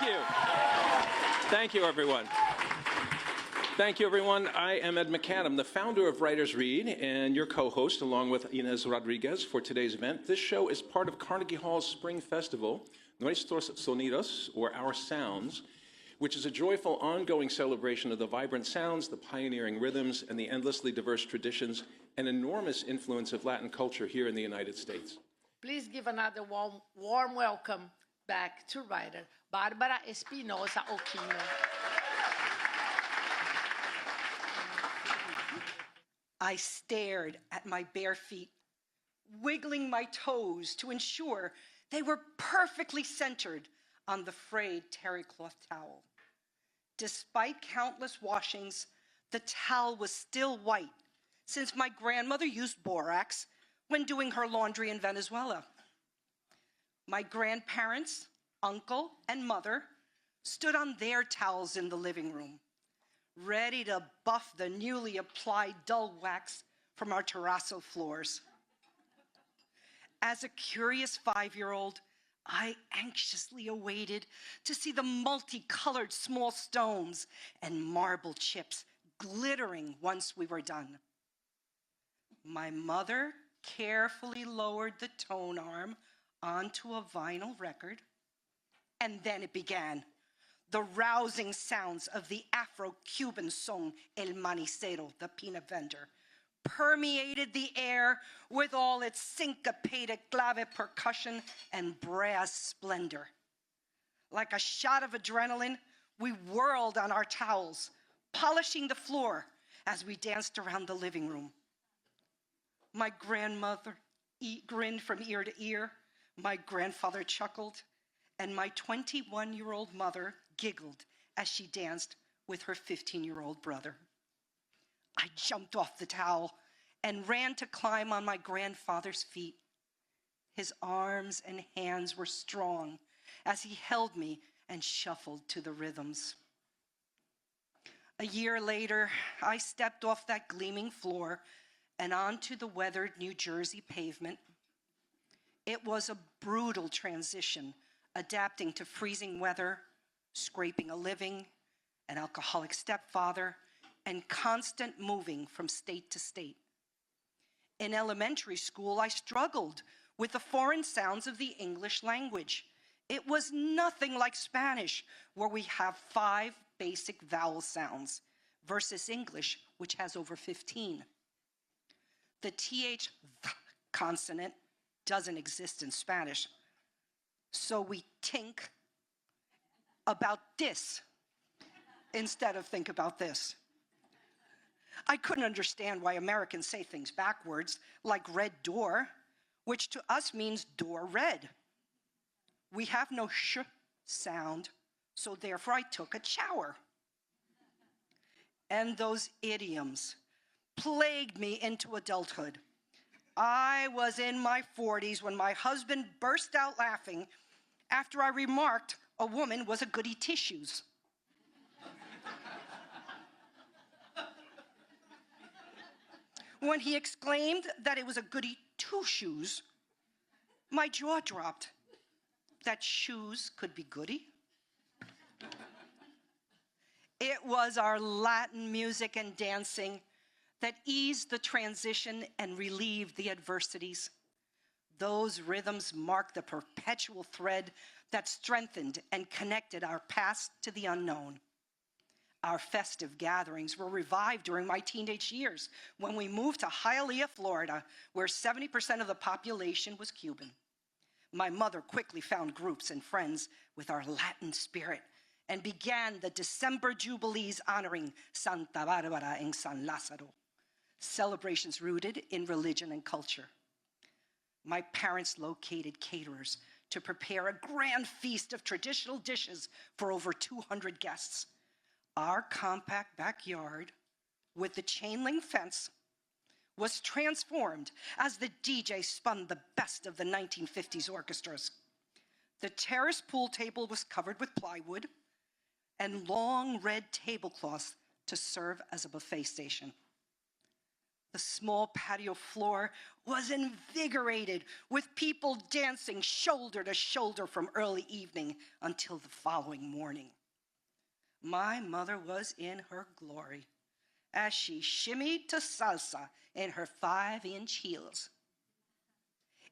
you. Thank you, everyone. Thank you, everyone. I am Ed McAdam, the founder of WritersRead and your co-host, along with Inez Rodriguez, for today's event. This show is part of Carnegie Hall's Spring Festival, Nuestros Sonidos, or Our Sounds, which is a joyful, ongoing celebration of the vibrant sounds, the pioneering rhythms, and the endlessly diverse traditions and enormous influence of Latin culture here in the United States. Please give another warm welcome back to writer Barbara Espinosa Occhino. I stared at my bare feet, wiggling my toes to ensure they were perfectly centered on the frayed terry cloth towel. Despite countless washings, the towel was still white, since my grandmother used borax when doing her laundry in Venezuela. My grandparents, uncle, and mother stood on their towels in the living room, ready to buff the newly applied dull wax from our terrazzo floors. As a curious 5-year-old, I anxiously awaited to see the multicolored small stones and marble chips glittering once we were done. My mother carefully lowered the tone arm onto a vinyl record, and then it began. The rousing sounds of the Afro-Cuban song El Manicero, the peanut vendor, permeated the air with all its syncopated clave percussion and brass splendor. Like a shot of adrenaline, we whirled on our towels, polishing the floor as we danced around the living room. My grandmother grinned from ear to ear, my grandfather chuckled, and my 21-year-old mother giggled as she danced with her 15-year-old brother. I jumped off the towel and ran to climb on my grandfather's feet. His arms and hands were strong as he held me and shuffled to the rhythms. A year later, I stepped off that gleaming floor and onto the weathered New Jersey pavement. It was a brutal transition, adapting to freezing weather, scraping a living, an alcoholic stepfather, and constant moving from state to state. In elementary school, I struggled with the foreign sounds of the English language. It was nothing like Spanish, where we have 5 basic vowel sounds, versus English, which has over 15. The th consonant doesn't exist in Spanish, so we think about this instead of think about this. I couldn't understand why Americans say things backwards, like red door, which to us means door red. We have no sh sound, so therefore I took a shower. And those idioms plagued me into adulthood. I was in my 40s when my husband burst out laughing after I remarked a woman was a goody tissues. When he exclaimed that it was a goody two-shoes, my jaw dropped. That shoes could be goody? It was our Latin music and dancing that eased the transition and relieved the adversities. Those rhythms marked the perpetual thread that strengthened and connected our past to the unknown. Our festive gatherings were revived during my teenage years when we moved to Hialeah, Florida, where 70% of the population was Cuban. My mother quickly found groups and friends with our Latin spirit and began the December Jubilees honoring Santa Barbara and San Lázaro, celebrations rooted in religion and culture. My parents located caterers to prepare a grand feast of traditional dishes for over 200 guests. Our compact backyard with the chain link fence was transformed as the DJ spun the best of the 1950s orchestras. The terrace pool table was covered with plywood and long red tablecloths to serve as a buffet station. The small patio floor was invigorated with people dancing shoulder to shoulder from early evening until the following morning. My mother was in her glory as she shimmied to salsa in her 5-inch heels.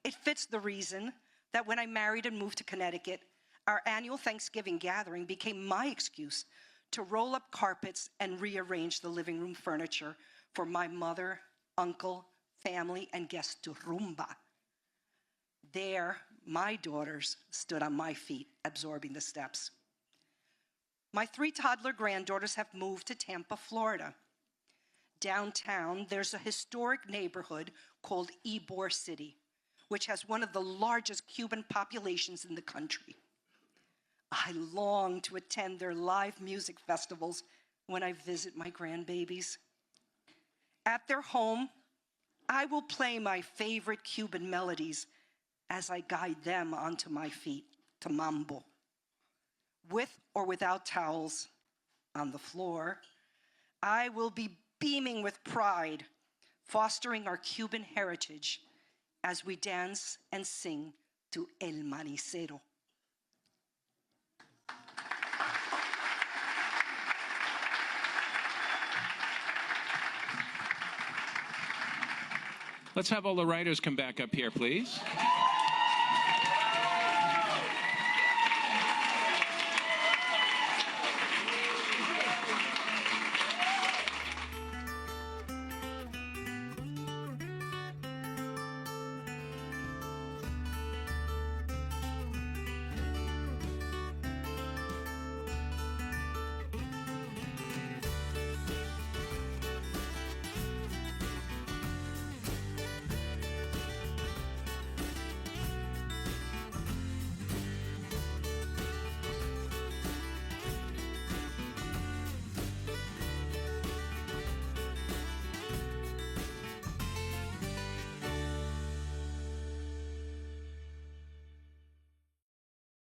It fits the reason that when I married and moved to Connecticut, our annual Thanksgiving gathering became my excuse to roll up carpets and rearrange the living room furniture for my mother, uncle, family, and guests to rumba. There, my daughters stood on my feet, absorbing the steps. My 3 toddler granddaughters have moved to Tampa, Florida. Downtown, there's a historic neighborhood called Ybor City, which has one of the largest Cuban populations in the country. I long to attend their live music festivals when I visit my grandbabies. At their home, I will play my favorite Cuban melodies as I guide them onto my feet to mambo. With or without towels on the floor, I will be beaming with pride, fostering our Cuban heritage as we dance and sing to El Manicero. Let's have all the writers come back up here, please.